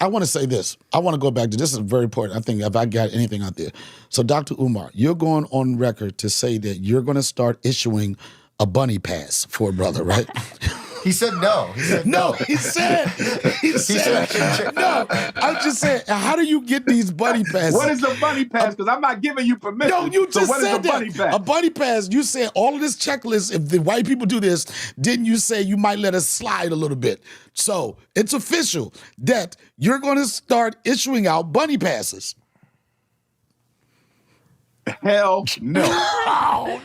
I want to say this. I want to go back to this is very important. I think if I got anything out there. So Dr. Umar, you're going on record to say that you're going to start issuing a bunny pass for a brother, right? He said no. No, he said no. I'm just saying, how do you get these bunny passes? What is a bunny pass? Because I'm not giving you permission. No, you just what said is a bunny pass? A bunny pass, you said all of this checklist, if the white people do this, didn't you say you might let us slide a little bit? So it's official that you're going to start issuing out bunny passes. Hell no.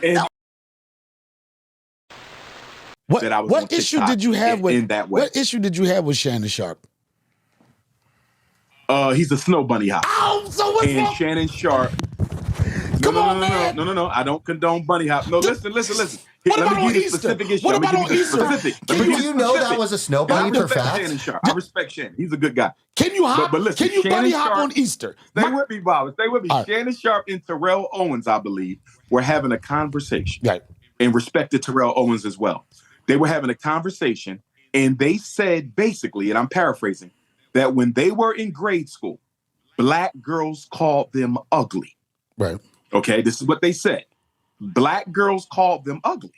What issue did you have with in that way? What issue did you have with Shannon Sharpe? He's a snow bunny hopper. Oh, so what's and wrong? Shannon Sharpe. Come on, man. No. I don't condone bunny hop. No, listen. What Let about me on give you Easter? specific issue. What about on Easter? Did you know that was a snow bunny for fact? Shannon Sharpe. I respect Shannon. He's a good guy. Can you hop? But listen, can you bunny hop Sharpe, on Easter? Stay with me, Bob. Stay with me. Right. Shannon Sharpe and Terrell Owens, I believe, were having a conversation. Right. And respect to Terrell Owens as well. They were having a conversation, and they said basically, and I'm paraphrasing, that when they were in grade school, black girls called them ugly. Right. Okay, this is what they said. Black girls called them ugly.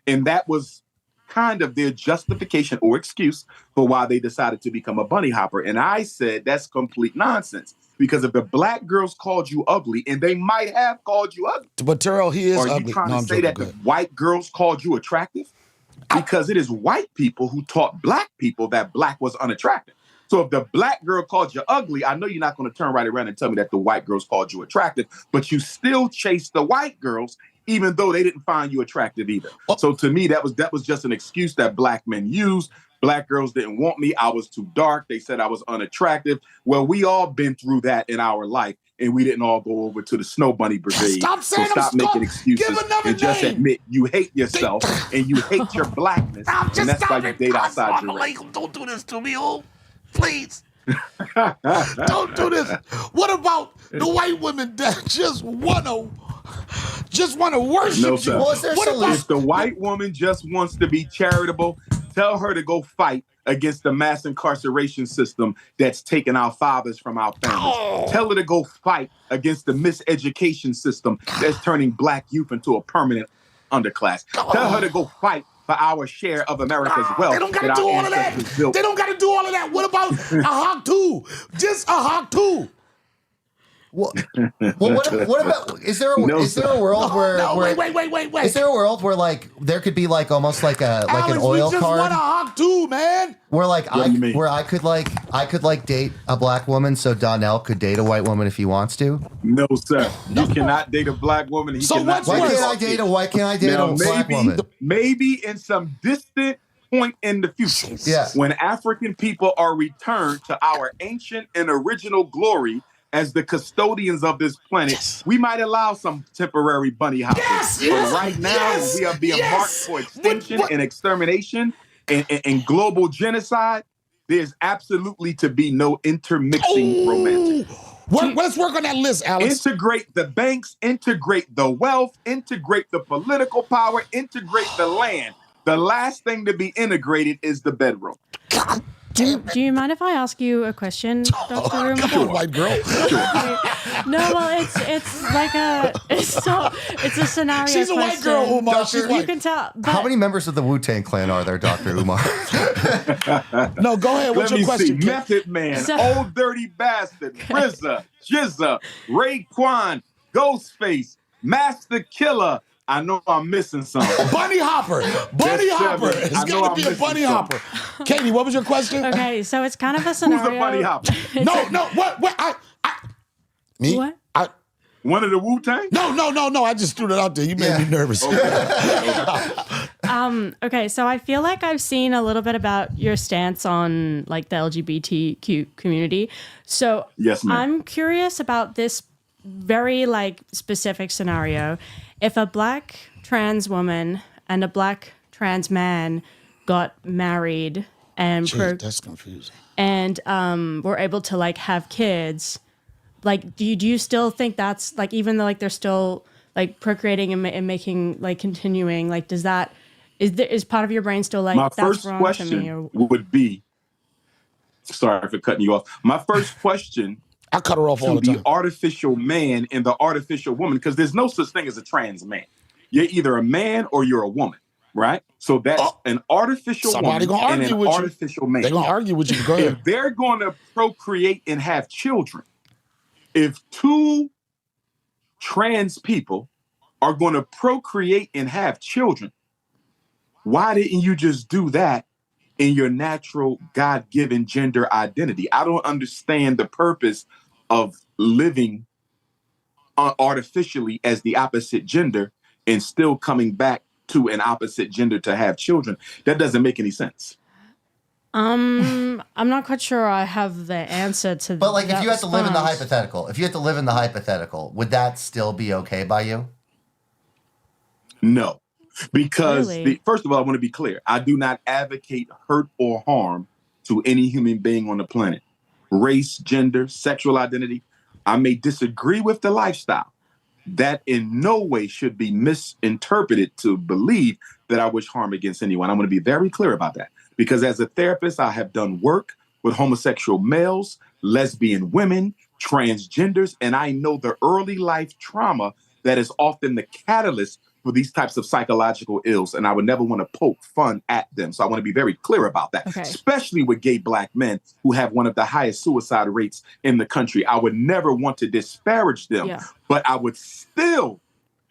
And that was kind of their justification or excuse for why they decided to become a bunny hopper. And I said, that's complete nonsense. Because if the black girls called you ugly, and they might have called you ugly. But Terrell, he is ugly. Are you trying to say that the white girls called you attractive? Because it is white people who taught black people that black was unattractive. So if the black girl called you ugly, I know you're not going to turn right around and tell me that the white girls called you attractive, but you still chased the white girls, even though they didn't find you attractive either. So to me, that was just an excuse that black men used. Black girls didn't want me. I was too dark. They said I was unattractive. Well, we all been through that in our life, and we didn't all go over to the Snow Bunny Brigade. Stop saying so stop making excuses and just admit you hate yourself and you hate your blackness, and that's why you date outside your race. Don't do this to me, please. Don't do this. What about the white women that just wanna worship No, you? sir. If the white woman just wants to be charitable, tell her to go fight against the mass incarceration system that's taking our fathers from our families. Tell her to go fight against the miseducation system that's turning black youth into a permanent underclass. Tell her to go fight for our share of America's wealth. They don't got to do all of that. They don't got to do all of that. What about a hawk too? Just a hawk too. Well, what about? Is there a world where? Wait. Is there a world where like there could be like almost like a Alex, an oil we just card? Want a hawk too, man. Where like I could date a black woman so Donnell could date a white woman if he wants to. No, sir. You cannot date a black woman. Why can't I date a black woman? Maybe in some distant point in the future, when African people are returned to our ancient and original glory as the custodians of this planet, we might allow some temporary bunny hoppers. But right now, we are being marked for extinction and extermination and global genocide. There's absolutely to be no intermixing romantic. Let's work on that list, Alex. Integrate the banks, integrate the wealth, integrate the political power, integrate the land. The last thing to be integrated is the bedroom. Do you mind if I ask you a question, Dr. Umar? Come on, white girl. No, well, it's a scenario. She's a white girl, Umar. She's white. You can tell. But how many members of the Wu-Tang Clan are there, Dr. Umar? No, go ahead. What's your question? Method Man, Old Dirty Bastard, RZA, Jizza, Raekwon, Ghostface, Master Killer. I know I'm missing something. Bunny hopper. Bunny hopper. It's got to be a bunny hopper. Katie, what was your question? Okay, so it's kind of a scenario. Who's a bunny hopper? No. What? Me? What? One of the Wu-Tang? No. I just threw it out there. You made me nervous. Okay, so I feel like I've seen a little bit about your stance on like the LGBTQ community. So yes, ma'am. I'm curious about this very like specific scenario. If a black trans woman and a black trans man got married and that's confusing. And were able to like have kids, like do you still think that's like, even though like they're still like procreating and making like continuing, like does that is part of your brain still like my that's first wrong question to me? Or would be Sorry for cutting you off. My first question I cut her off all to the the time. artificial man and the artificial woman, because there's no such thing as a trans man. You're either a man or you're a woman, right? So that's an artificial Somebody woman gonna and argue an with you. artificial man. They're gonna argue with you. Go ahead. If they're going to procreate and have children, if two trans people are going to procreate and have children, why didn't you just do that in your natural God-given gender identity? I don't understand the purpose of living artificially as the opposite gender and still coming back to an opposite gender to have children. That doesn't make any sense. I'm not quite sure I have the answer to that. But like, if you had to live in the response. hypothetical, would that still be okay by you? No, because Really? first of all, I want to be clear. I do not advocate hurt or harm to any human being on the planet. Race, gender, sexual identity. I may disagree with the lifestyle. That in no way should be misinterpreted to believe that I wish harm against anyone. I'm going to be very clear about that. Because as a therapist, I have done work with homosexual males, lesbian women, transgenders, and I know the early life trauma that is often the catalyst for these types of psychological ills. And I would never want to poke fun at them. So I want to be very clear about that, especially with gay Black men who have one of the highest suicide rates in the country. I would never want to disparage them, but I would still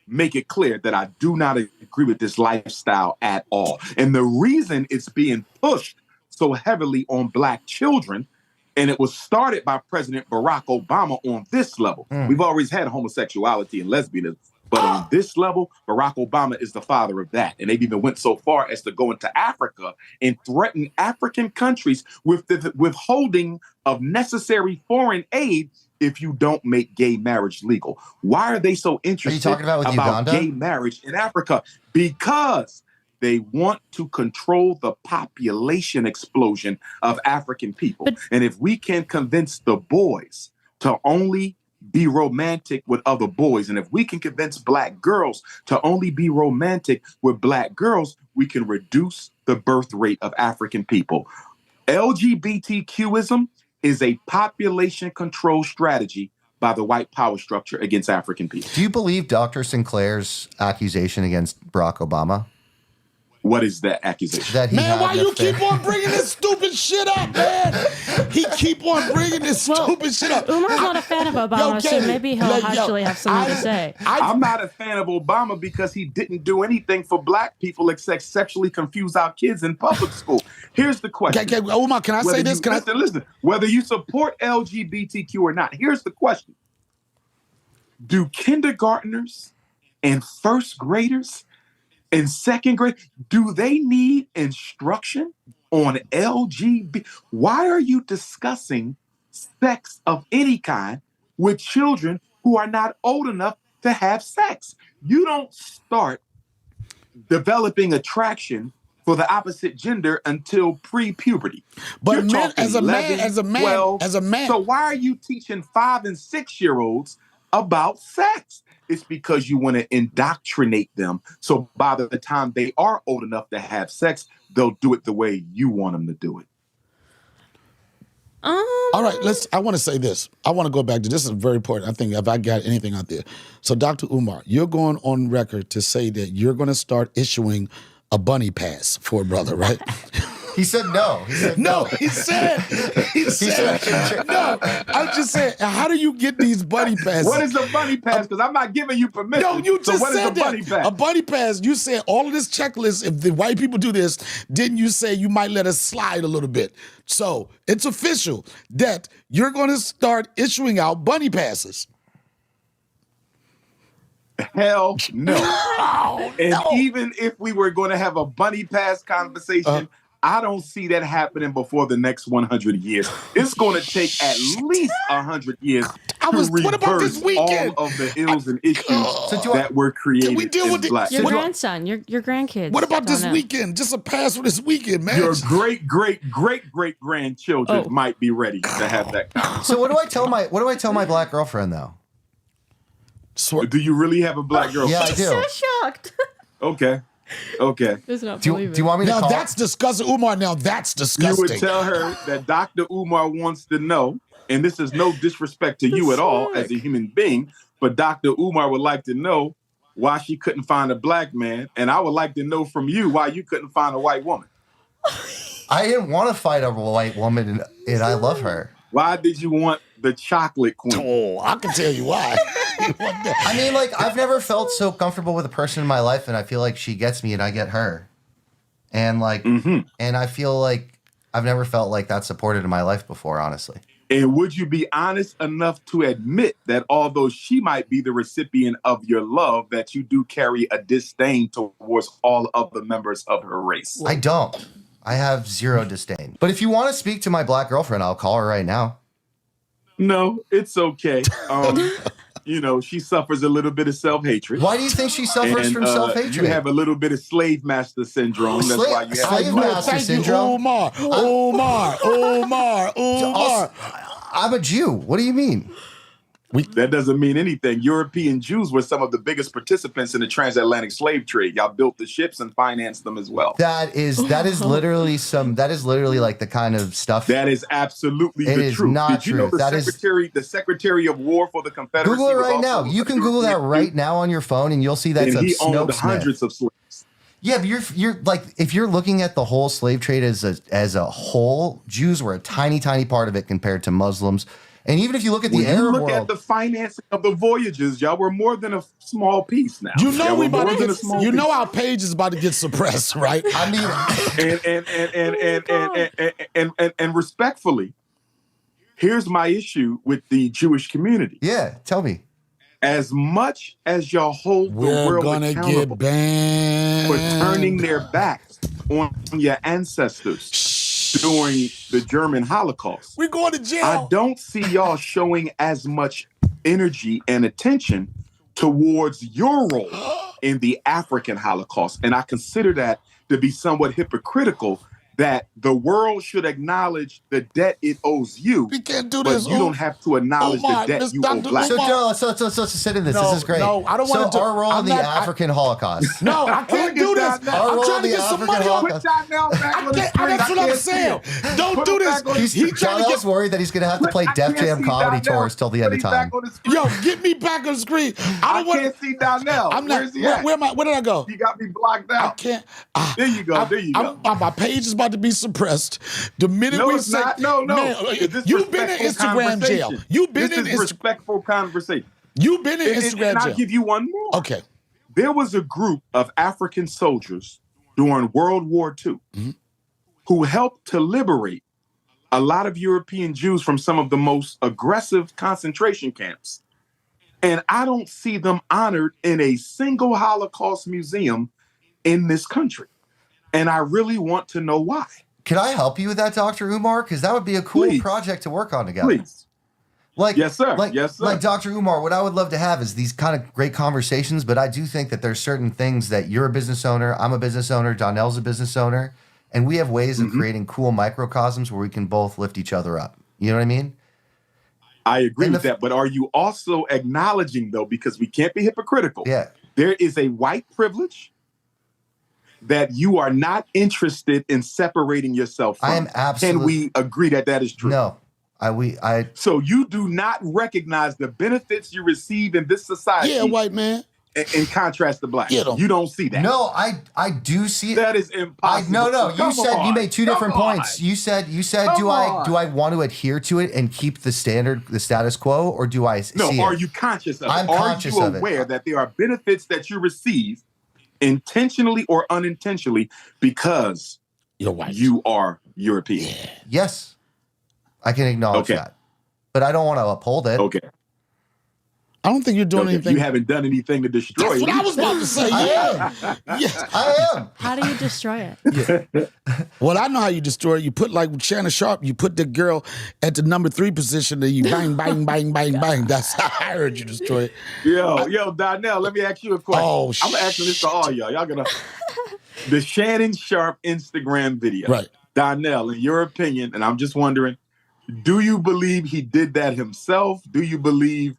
make it clear that I do not agree with this lifestyle at all. And the reason it's being pushed so heavily on Black children, and it was started by President Barack Obama on this level. We've always had homosexuality and lesbianism, but on this level, Barack Obama is the father of that. And they've even went so far as to go into Africa and threaten African countries with the withholding of necessary foreign aid if you don't make gay marriage legal. Why are they so interested about gay marriage in Africa? Because they want to control the population explosion of African people. And if we can convince the boys to only be romantic with other boys, and if we can convince Black girls to only be romantic with Black girls, we can reduce the birth rate of African people. LGBTQism is a population control strategy by the white power structure against African people. Do you believe Dr. Sinclair's accusation against Barack Obama? What is that accusation? That he Man, why you keep on bringing this stupid shit up, man? He keep on bringing this stupid shit up. Umar's not a fan of Obama, so maybe he'll actually have something to say. I'm not a fan of Obama because he didn't do anything for Black people except sexually confuse our kids in public school. Here's the question. Umar, can I say this? Listen. Whether you support LGBTQ or not, here's the question. Do kindergartners and first graders in second grade, do they need instruction on LGBT? Why are you discussing sex of any kind with children who are not old enough to have sex? You don't start developing attraction for the opposite gender until pre-puberty. But man, as a man. So why are you teaching 5 and 6 year olds about sex? It's because you want to indoctrinate them. So by the time they are old enough to have sex, they'll do it the way you want them to do it. All right, I want to say this. I want to go back to this is very important. I think if I got anything out there. So Dr. Umar, you're going on record to say that you're going to start issuing a bunny pass for a brother, right? He said no. He said no. He said no. I'm just saying, how do you get these bunny passes? What is a bunny pass? Because I'm not giving you permission. No, you just what said is a bunny pass? A bunny pass, you said all of this checklist, if the white people do this, didn't you say you might let us slide a little bit? So it's official that you're going to start issuing out bunny passes. Hell no. Even if we were going to have a bunny pass conversation, I don't see that happening before the next 100 years. It's going to take at least 100 years to reverse all of the ills and issues that were created. Can we deal with your grandson, your grandkids? What about this weekend? Just a pass for this weekend, man. Your great grandchildren might be ready to have that conversation. So what do I tell my Black girlfriend though? Do you really have a Black girlfriend? Yeah, I do. So shocked. Okay. Okay. Does not Do believe you it. want me to Now call? that's disgusting, Umar. Now that's You disgusting. would tell her that Dr. Umar wants to know, and this is no disrespect to you at all as a human being, but Dr. Umar would like to know why she couldn't find a black man, and I would like to know from you why you couldn't find a white woman. I didn't want to fight a white woman, and I love her. Why did you want the chocolate queen? Oh, I can tell you why. I mean, like, I've never felt so comfortable with a person in my life, and I feel like she gets me and I get her. And like, and I feel like I've never felt like that supported in my life before, honestly. And would you be honest enough to admit that although she might be the recipient of your love, that you do carry a disdain towards all other members of her race? I don't. I have zero disdain. But if you want to speak to my black girlfriend, I'll call her right now. No, it's okay. You know, she suffers a little bit of self-hatred. Why do you think she suffers from self-hatred? You have a little bit of slave master syndrome. That's why you have slave master Thank syndrome. you, Umar. I'm a Jew. What do you mean? That doesn't mean anything. European Jews were some of the biggest participants in the transatlantic slave trade. Y'all built the ships and financed them as well. That is literally like the kind of stuff. That is absolutely It the is truth. not Did you know true. the Secretary of War for the Confederacy? Google it was right also now. You can Google that European right Jew, now on your phone, and you'll see that's and a he owned Snopes myth. hundreds of slaves. Yeah, but you're like, if you're looking at the whole slave trade as a whole, Jews were a tiny part of it compared to Muslims. And even if you look at the When you Arab look world, at the financing of the voyages, y'all were more than a small piece now. You know Y'all we were about more to than a get. small You know piece. our page is about to get suppressed, right? I mean, and respectfully, here's my issue with the Jewish community. yeah, tell me. As much as y'all hold the We're world gonna accountable get banned for turning their backs on your ancestors during the German Holocaust, We're going to I jail. don't see y'all showing as much energy and attention towards your role in the African Holocaust. And I consider that to be somewhat hypocritical, that the world should acknowledge the debt it owes you, We can't do but this. you don't have to acknowledge Umar, the debt Miss you owe Dr. black. So, Umar. Joe, let's sit in this. No, This is great. no, I don't want So to. our role I'm in the not- African Holocaust. No, I can't do this. Our I'm role trying in to the get some African money on. Holocaust. Put Donnell back on the That's screen. what I I'm can't saying. see him. Don't Put do him this. back on the He screen. trying to Donnell's get. worried that he's going to have to play I Def can't Jam see comedy Donnell. tours till the end Put of him time. back on the screen. Yo, get me back on the screen. I I don't want. can't see Donnell. I'm not. Where's he at? Where am I? Where did I go? He got me blocked I out. can't. There you go. There you go. My page is about to be suppressed. The minute No, we it's say, not. No. Man, This you've been in respectful Instagram jail. conversation. You've been This in is Instagram. respectful conversation. You've been in And Instagram I'll jail. give you one more. Okay. There was a group of African soldiers during World War II who helped to liberate a lot of European Jews from some of the most aggressive concentration camps. And I don't see them honored in a single Holocaust museum in this country. And I really want to know why. Can I help you with that, Dr. Umar? Because that would be a cool Please. project to work on together. Please. Like, Yes, sir. Like, Yes, sir. Like Dr. Umar, what I would love to have is these kind of great conversations, but I do think that there's certain things that you're a business owner, I'm a business owner, Donnell's a business owner, and we have ways of creating cool microcosms where we can both lift each other up. You know what I mean? I agree And with that. But are you also acknowledging, though, because we can't be hypocritical, Yeah. there is a white privilege that you are not interested in separating yourself from? I am Can absolutely- we agree that that is true? No. I So you do not recognize the benefits you receive in this society Yeah, white man. in contrast to black. Get 'em. You don't see that. no, I do see it. That is impossible. No. You Come said you on. made two Come different on. points. You said Come do on. I want to adhere to it and keep the status quo, or do I No, see are it? you conscious of I'm it? Are conscious you of it. aware that there are benefits that you receive intentionally or unintentionally because You're white. you are European? Yes, I can acknowledge Okay. that, but I don't want to uphold it. Okay. I don't think you're doing Okay. anything. You haven't done anything to destroy That's it. what I was about to say. Yeah. Yes. I am. How do you destroy it? Well, I know how you destroy it. You put like Shannon Sharpe, you put the girl at the number 3 position and you bang, bang, bang, bang, bang. That's how I heard you destroy it. Yo, Donnell, let me ask you a question. Oh, I'm asking this to all y'all. Y'all gonna the Shannon Sharpe Instagram video. Right. Donnell, in your opinion, and I'm just wondering, do you believe he did that himself? Do you believe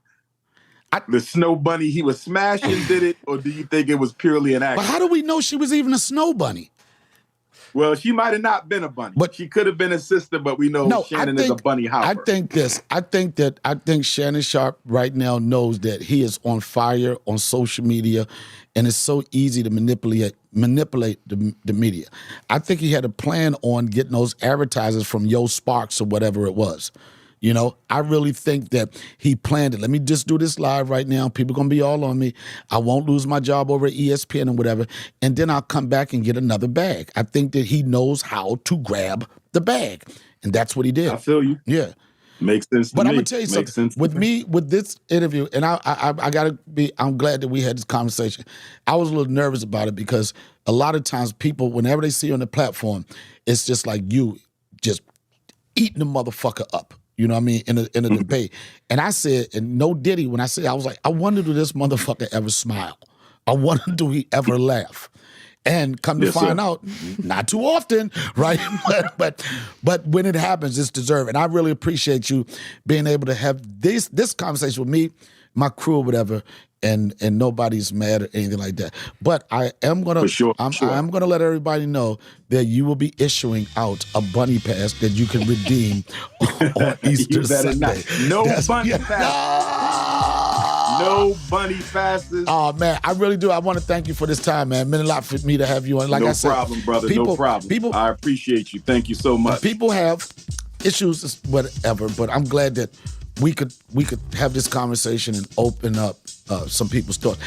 the snow bunny he was smashing did it, or do you think it was purely an But accident? how do we know she was even a snow bunny? Well, she might have not been a bunny. But- She could have been a sister, but we know Shannon is a bunny hopper. I think Shannon Sharpe right now knows that he is on fire on social media, and it's so easy to manipulate the media. I think he had a plan on getting those advertisers from Yo Sparks or whatever it was. You know, I really think that he planned it. Let me just do this live right now. People going to be all on me. I won't lose my job over at ESPN and whatever. And then I'll come back and get another bag. I think that he knows how to grab the bag. And that's what he did. I feel you. Yeah. Makes sense to me. But I'm going to tell you Makes something. sense to With me, with this interview, and I got to be, I'm glad that we had this conversation. I was a little nervous about it because a lot of times people, whenever they see you on the platform, it's just like you just eating the motherfucker up. You know what I mean? In a debate. And I said, and no Diddy, when I said, I was like, I wonder do this motherfucker ever smile? I wonder do he ever laugh? And come to find out, not too often, right? but when it happens, it's deserved. And I really appreciate you being able to have this conversation with me, my crew, or whatever, and nobody's mad or anything like that. But I am gonna, I'm gonna let everybody know that you will be issuing out a bunny pass that you can redeem on Easter Sunday. No bunny pass. No bunny passes. Oh man, I really do. I want to thank you for this time, man. It meant a lot for me to have you on. Like I said, no problem, brother. No problem. I appreciate you. Thank you so much. People have issues, whatever, but I'm glad that we could have this conversation and open up some people's thoughts.